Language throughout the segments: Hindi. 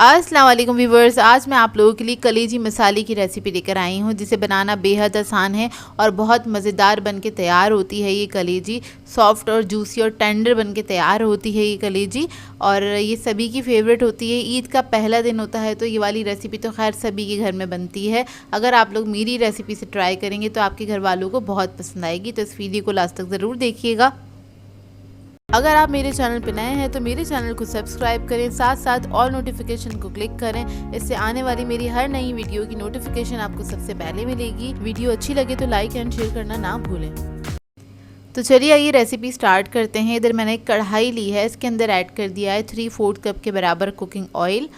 अस्सलाम वालेकुम व्यूवर्स, आज मैं आप लोगों के लिए कलेजी मसाले की रेसिपी लेकर आई हूँ जिसे बनाना बेहद आसान है और बहुत मज़ेदार बन के तैयार होती है। ये कलेजी सॉफ्ट और जूसी और टेंडर बन के तैयार होती है ये कलेजी, और ये सभी की फेवरेट होती है। ईद का पहला दिन होता है तो ये वाली रेसिपी तो खैर सभी के घर में बनती है। अगर आप लोग मेरी रेसिपी से ट्राई करेंगे तो आपके घर वालों को बहुत पसंद आएगी, तो इस वीडियो को लास्ट तक ज़रूर देखिएगा। अगर आप मेरे चैनल पर नए हैं तो मेरे चैनल को सब्सक्राइब करें, साथ साथ ऑल नोटिफिकेशन को क्लिक करें। इससे आने वाली मेरी हर नई वीडियो की नोटिफिकेशन आपको सबसे पहले मिलेगी। वीडियो अच्छी लगे तो लाइक एंड शेयर करना ना भूलें। तो चलिए आइए रेसिपी स्टार्ट करते हैं। इधर मैंने एक कढ़ाई ली है, इसके अंदर ऐड कर दिया है 3/4 कप के बराबर कुकिंग ऑयल,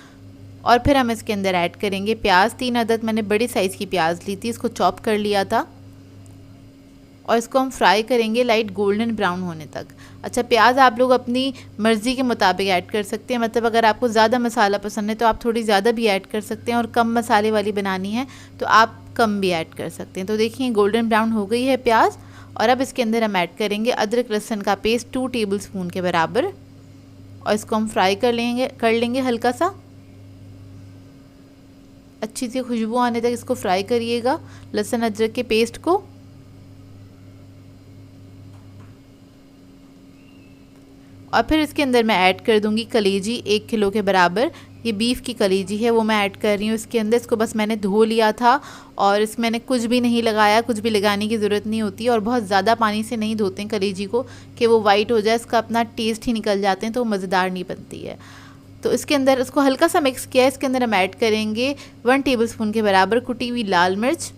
और फिर हम इसके अंदर ऐड करेंगे प्याज। 3 अदद मैंने बड़ी साइज़ की प्याज ली थी, इसको चॉप कर लिया था और इसको हम फ्राई करेंगे लाइट गोल्डन ब्राउन होने तक। अच्छा, प्याज आप लोग अपनी मर्ज़ी के मुताबिक ऐड कर सकते हैं, मतलब अगर आपको ज़्यादा मसाला पसंद है तो आप थोड़ी ज़्यादा भी ऐड कर सकते हैं, और कम मसाले वाली बनानी है तो आप कम भी ऐड कर सकते हैं। तो देखिए गोल्डन ब्राउन हो गई है प्याज, और अब इसके अंदर हम ऐड करेंगे अदरक लहसुन का पेस्ट 2 टेबलस्पून के बराबर, और इसको हम फ्राई कर लेंगे हल्का सा। अच्छी सी खुशबू आने तक इसको फ्राई करिएगा, लहसुन अदरक के पेस्ट को। और फिर इसके अंदर मैं ऐड कर दूंगी कलेजी 1 किलो के बराबर। ये बीफ की कलेजी है, वो मैं ऐड कर रही हूँ इसके अंदर। इसको बस मैंने धो लिया था और इसमें मैंने कुछ भी नहीं लगाया, कुछ भी लगाने की ज़रूरत नहीं होती। और बहुत ज़्यादा पानी से नहीं धोते हैं कलेजी को कि वो वाइट हो जाए, इसका अपना टेस्ट ही निकल जाते हैं तो वो मज़ेदार नहीं बनती है। तो इसके अंदर इसको हल्का सा मिक्स किया है। इसके अंदर हम ऐड करेंगे 1 टेबलस्पून के बराबर कुटी हुई लाल मिर्च।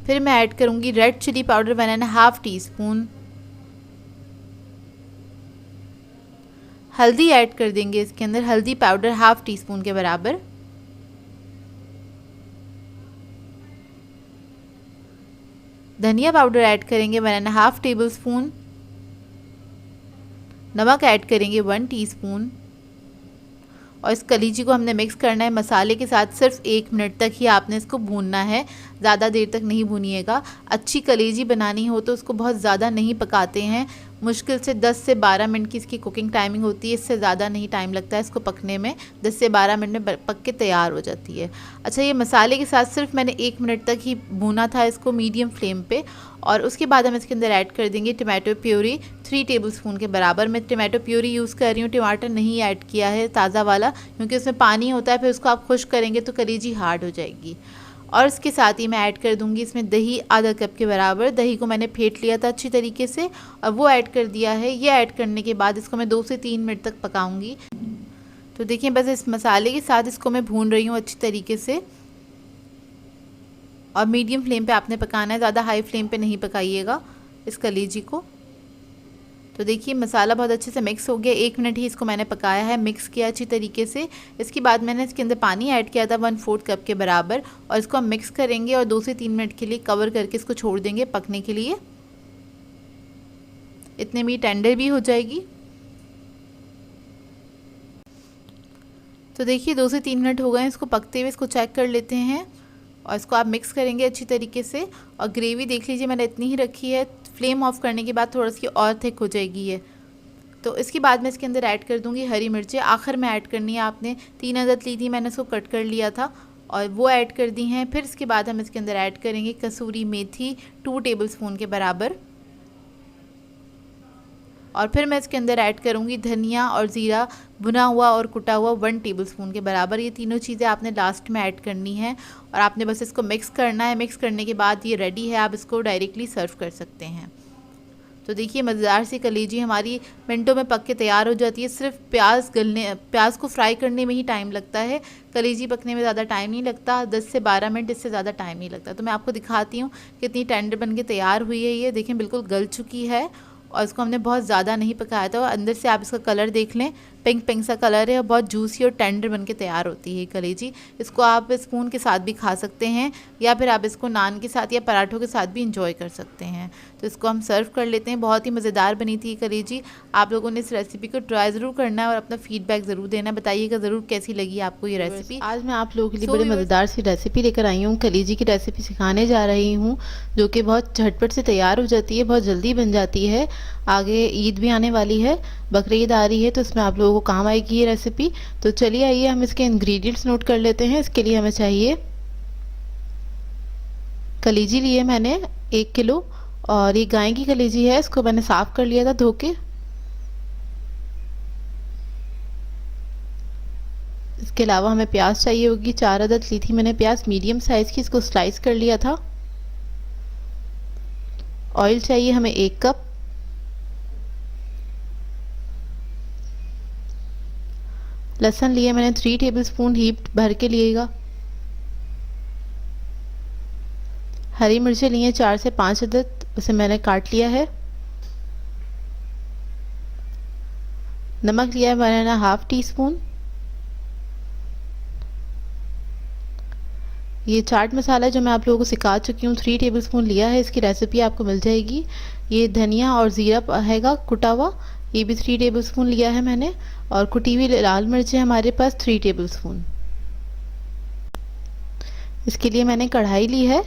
फिर मैं ऐड करूँगी रेड चिली पाउडर 1.5 टीस्पून। हल्दी ऐड कर देंगे इसके अंदर, हल्दी पाउडर 1/2 टीस्पून के बराबर। धनिया पाउडर ऐड करेंगे 1.5 टेबलस्पून। नमक ऐड करेंगे 1 टीस्पून। और इस कलेजी को हमने मिक्स करना है मसाले के साथ। सिर्फ 1 मिनट तक ही आपने इसको भूनना है, ज़्यादा देर तक नहीं भूनिएगा। अच्छी कलेजी बनानी हो तो उसको बहुत ज़्यादा नहीं पकाते हैं, मुश्किल से 10 से 12 मिनट की इसकी कुकिंग टाइमिंग होती है, इससे ज़्यादा नहीं टाइम लगता है इसको पकने में। 10 से 12 मिनट में पक के तैयार हो जाती है। अच्छा, ये मसाले के साथ सिर्फ मैंने 1 मिनट तक ही भूना था इसको मीडियम फ्लेम पे। और उसके बाद हम इसके अंदर ऐड कर देंगे टमाटो प्यूरी 3 टेबलस्पून के बराबर। मैं टमाटो प्यूरी यूज़ कर रही हूँ, टमाटर नहीं ऐड किया है ताज़ा वाला, क्योंकि उसमें पानी होता है, फिर उसको आप खुश करेंगे तो कलेजी हार्ड हो जाएगी। और इसके साथ ही मैं ऐड कर दूंगी इसमें दही आधा कप के बराबर। दही को मैंने फेंट लिया था अच्छी तरीके से और वो ऐड कर दिया है। ये ऐड करने के बाद इसको मैं 2 से 3 मिनट तक पकाऊंगी। तो देखिए बस इस मसाले के साथ इसको मैं भून रही हूँ अच्छी तरीके से, और मीडियम फ्लेम पे आपने पकाना है, ज़्यादा हाई फ्लेम पे नहीं पकाइएगा इस कलेजी को। तो देखिए मसाला बहुत अच्छे से मिक्स हो गया। 1 मिनट ही इसको मैंने पकाया है, मिक्स किया अच्छी तरीके से। इसके बाद मैंने इसके अंदर पानी ऐड किया था 1/4 कप के बराबर, और इसको हम मिक्स करेंगे और 2 से 3 मिनट के लिए कवर करके इसको छोड़ देंगे पकने के लिए। इतने में टेंडर भी हो जाएगी। तो देखिए 2 से 3 मिनट हो गए इसको पकते हुए, इसको चेक कर लेते हैं और इसको आप मिक्स करेंगे अच्छी तरीके से। और ग्रेवी देख लीजिए मैंने इतनी ही रखी है, फ्लेम ऑफ करने के बाद थोड़ा सी और थिक हो जाएगी ये। तो इसके बाद मैं इसके अंदर ऐड कर दूंगी हरी मिर्चें। आखिर में ऐड करनी है आपने, 3 अदद ली थी मैंने, उसको कट कर लिया था और वो ऐड कर दी हैं। फिर इसके बाद हम इसके अंदर ऐड करेंगे कसूरी मेथी 2 टेबलस्पून के बराबर, और फिर मैं इसके अंदर ऐड करूँगी धनिया और ज़ीरा भुना हुआ और कुटा हुआ 1 टेबलस्पून के बराबर। ये तीनों चीज़ें आपने लास्ट में ऐड करनी है और आपने बस इसको मिक्स करना है। मिक्स करने के बाद ये रेडी है, आप इसको डायरेक्टली सर्व कर सकते हैं। तो देखिए मज़ेदार सी कलेजी हमारी मिनटों में पक के तैयार हो जाती है। सिर्फ प्याज को फ्राई करने में ही टाइम लगता है, कलेजी पकने में ज़्यादा टाइम नहीं लगता। 10 से 12 मिनट, इससे ज़्यादा टाइम नहीं लगता। तो मैं आपको दिखाती हूँ कितनी टेंडर बन के तैयार हुई है। ये देखें बिल्कुल गल चुकी है, और इसको हमने बहुत ज़्यादा नहीं पकाया था। और अंदर से आप इसका कलर देख लें, पिंक पिंक सा कलर है और बहुत जूसी और टेंडर बन के तैयार होती है कलेजी। इसको आप स्पून के साथ भी खा सकते हैं, या फिर आप इसको नान के साथ या पराठों के साथ भी इंजॉय कर सकते हैं। तो इसको हम सर्व कर लेते हैं। बहुत ही मज़ेदार बनी थी कलेजी। आप लोगों ने इस रेसिपी को ट्राई ज़रूर करना है और अपना फीडबैक ज़रूर देना, बताइएगा ज़रूर कैसी लगी आपको ये रेसिपी। आज मैं आप लोगों के लिए बड़ी मज़ेदार सी रेसिपी लेकर आई हूँ। कलेजी की रेसिपी सिखाने जा रही हूँ, जो कि बहुत झटपट से तैयार हो जाती है, बहुत जल्दी बन जाती है। आगे ईद भी आने वाली है, बकरीद आ रही है, तो इसमें आप लोगों लोगों को काम आएगी ये रेसिपी। तो चलिए आइए हम इसके इंग्रेडिएंट्स नोट कर लेते हैं। इसके लिए हमें चाहिए कलेजी लिए मैंने 1 किलो, और ये गाय की कलेजी है, इसको मैंने साफ कर लिया था धो के। इसके अलावा हमें प्याज चाहिए होगी, 4 अदद ली थी मैंने प्याज मीडियम साइज की, इसको स्लाइस कर लिया था। ऑयल चाहिए हमें 1 कप। लहसुन लिए मैंने 3 टेबलस्पून हीप भर के लिएगा। हरी मिर्चें लिए 4 से 5 अदद, उसे मैंने काट लिया है। नमक लिया है मैंने ½ टीस्पून। ये चाट मसाला जो मैं आप लोगों को सिखा चुकी हूँ 3 टेबलस्पून लिया है, इसकी रेसिपी आपको मिल जाएगी। ये धनिया और ज़ीरा हैगा कुटा हुआ, ये भी 3 टेबलस्पून लिया है मैंने। और कुटी हुई लाल मिर्चें हमारे पास 3 टेबलस्पून। इसके लिए मैंने कढ़ाई ली है,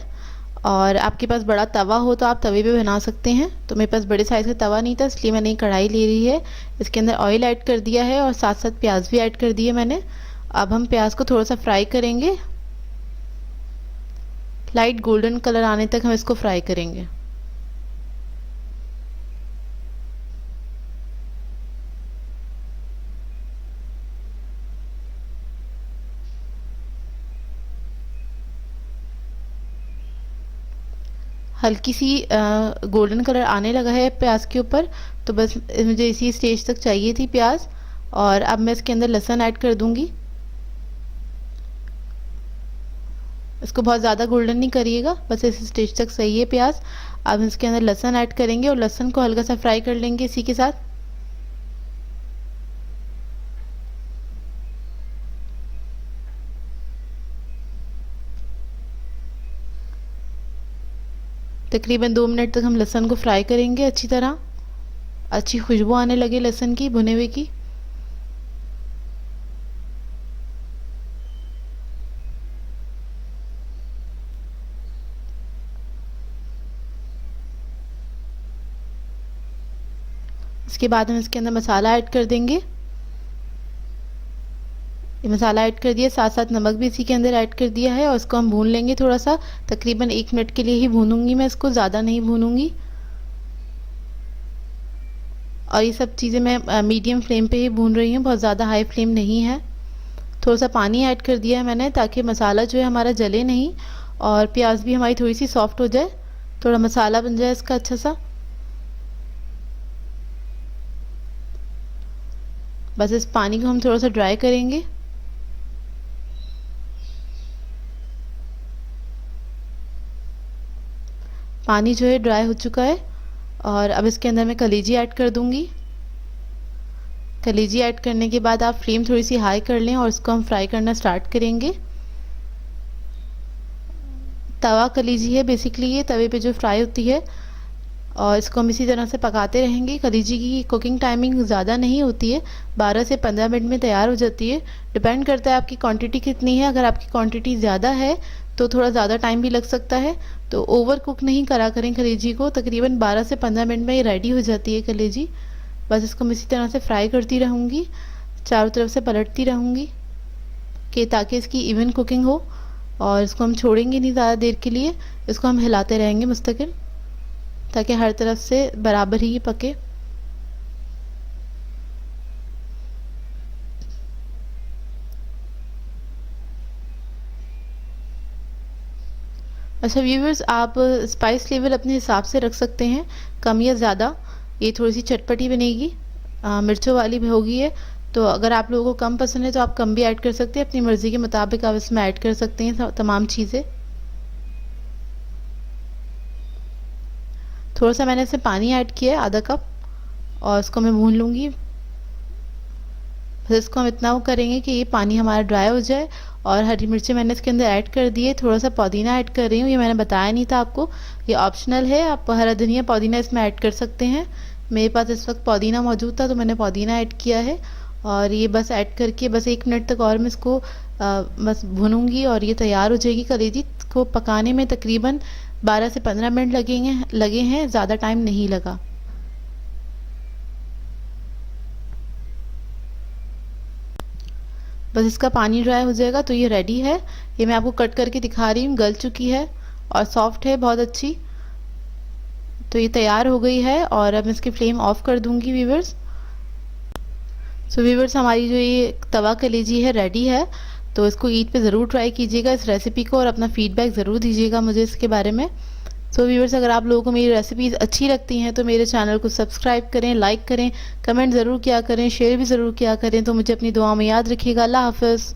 और आपके पास बड़ा तवा हो तो आप तवे पे बना सकते हैं। तो मेरे पास बड़े साइज़ का तवा नहीं था, इसलिए मैंने कढ़ाई ले ली है। इसके अंदर ऑयल ऐड कर दिया है और साथ साथ प्याज भी ऐड कर दिए मैंने। अब हम प्याज को थोड़ा सा फ्राई करेंगे, लाइट गोल्डन कलर आने तक हम इसको फ्राई करेंगे। हल्की सी गोल्डन कलर आने लगा है प्याज के ऊपर, तो बस मुझे इसी स्टेज तक चाहिए थी प्याज। और अब मैं इसके अंदर लहसुन ऐड कर दूंगी। इसको बहुत ज़्यादा गोल्डन नहीं करिएगा, बस इस स्टेज तक सही है प्याज। अब इसके अंदर लहसुन ऐड करेंगे और लहसुन को हल्का सा फ्राई कर लेंगे इसी के साथ। तकरीबन 2 मिनट तक हम लहसुन को फ्राई करेंगे अच्छी तरह, अच्छी खुशबू आने लगे लहसुन की भुने हुए की। इसके बाद हम इसके अंदर मसाला ऐड कर देंगे। ये मसाला ऐड कर दिया, साथ साथ नमक भी इसी के अंदर ऐड कर दिया है, और इसको हम भून लेंगे थोड़ा सा। तकरीबन 1 मिनट के लिए ही भूनूंगी मैं इसको, ज़्यादा नहीं भूनूंगी। और ये सब चीज़ें मैं मीडियम फ्लेम पे ही भून रही हूँ, बहुत ज़्यादा हाई फ्लेम नहीं है। थोड़ा सा पानी ऐड कर दिया है मैंने, ताकि मसाला जो है हमारा जले नहीं और प्याज भी हमारी थोड़ी सी सॉफ्ट हो जाए, थोड़ा मसाला बन जाए इसका अच्छा सा। बस इस पानी को हम थोड़ा सा ड्राई करेंगे। पानी जो है ड्राई हो चुका है, और अब इसके अंदर मैं कलेजी ऐड कर दूंगी। कलेजी ऐड करने के बाद आप फ्लेम थोड़ी सी हाई कर लें और इसको हम फ्राई करना स्टार्ट करेंगे। तवा कलेजी है बेसिकली, ये तवे पे जो फ्राई होती है, और इसको हम इसी तरह से पकाते रहेंगे। कलेजी की कुकिंग टाइमिंग ज़्यादा नहीं होती है, 12 से 15 मिनट में तैयार हो जाती है। डिपेंड करता है आपकी क्वांटिटी कितनी है। अगर आपकी क्वांटिटी ज़्यादा है तो थोड़ा ज़्यादा टाइम भी लग सकता है। तो ओवर कुक नहीं करा करें कलेजी को, तकरीबन 12 से 15 मिनट में ये रेडी हो जाती है कलेजी। बस इसको मैं इसी तरह से फ्राई करती रहूँगी, चारों तरफ से पलटती रहूँगी कि ताकि इसकी इवन कुकिंग हो। और इसको हम छोड़ेंगे नहीं ज़्यादा देर के लिए, इसको हम हिलाते रहेंगे मुस्तकिल, ताकि हर तरफ से बराबर ही पके। अच्छा व्यूवर्स, आप स्पाइस लेवल अपने हिसाब से रख सकते हैं, कम या ज़्यादा। ये थोड़ी सी चटपटी बनेगी, मिर्चों वाली भी होगी ये, तो अगर आप लोगों को कम पसंद है तो आप कम भी ऐड कर सकते हैं। अपनी मर्ज़ी के मुताबिक आप इसमें ऐड कर सकते हैं तमाम चीज़ें। थोड़ा सा मैंने इसमें पानी ऐड किया है, ½ कप, और इसको मैं भून लूँगी। बस इसको हम इतना वो करेंगे कि ये पानी हमारा ड्राई हो जाए। और हरी मिर्ची मैंने इसके अंदर ऐड कर दी है, थोड़ा सा पुदीना ऐड कर रही हूँ, ये मैंने बताया नहीं था आपको, ये ऑप्शनल है। आप हरा धनिया पुदीना इसमें ऐड कर सकते हैं। मेरे पास इस वक्त पुदीना मौजूद था तो मैंने पुदीना ऐड किया है। और ये बस ऐड करके बस 1 मिनट तक और मैं इसको बस भूनूंगी, और ये तैयार हो जाएगी। कलेजी को पकाने में तकरीबन 12 से 15 मिनट लगे हैं, ज़्यादा टाइम नहीं लगा। बस इसका पानी ड्राई हो जाएगा तो ये रेडी है। ये मैं आपको कट करके दिखा रही हूँ, गल चुकी है और सॉफ्ट है बहुत अच्छी। तो ये तैयार हो गई है और अब मैं इसकी फ्लेम ऑफ कर दूंगी व्यूअर्स। सो व्यूअर्स, हमारी जो ये तवा कलेजी है रेडी है। तो इसको ईद पे ज़रूर ट्राई कीजिएगा इस रेसिपी को, और अपना फीडबैक ज़रूर दीजिएगा मुझे इसके बारे में। सो व्यूअर्स, अगर आप लोगों को मेरी रेसिपीज़ अच्छी लगती हैं तो मेरे चैनल को सब्सक्राइब करें, लाइक करें, कमेंट ज़रूर किया करें, शेयर भी ज़रूर किया करें। तो मुझे अपनी दुआ में याद रखिएगा। अल्लाह हाफ़िज़।